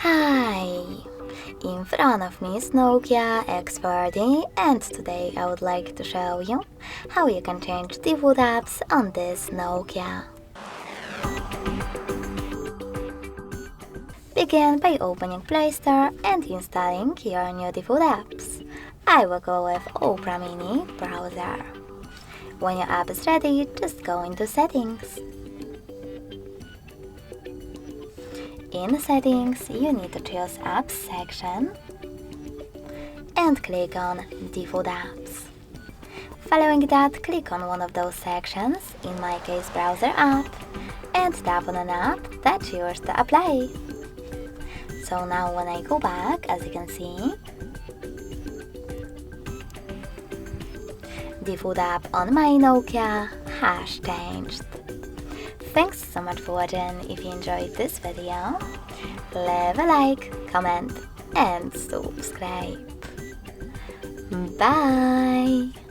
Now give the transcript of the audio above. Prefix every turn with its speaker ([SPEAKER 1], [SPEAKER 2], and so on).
[SPEAKER 1] Hi! In front of me is NOKIA X30 and today I would like to show you how you can change default apps on this Nokia. Begin by opening Play Store and installing your new default apps. I will go with Opera Mini browser. When your app is ready, just go into Settings. In Settings, you need to choose Apps section and click on Default Apps. Following that, click on one of those sections, in my case Browser app, and tap on an app that you wish to apply. So now when I go back, as you can see, default app on my Nokia has changed. Thanks so much for watching. If you enjoyed this video, leave a like, comment and subscribe. Bye!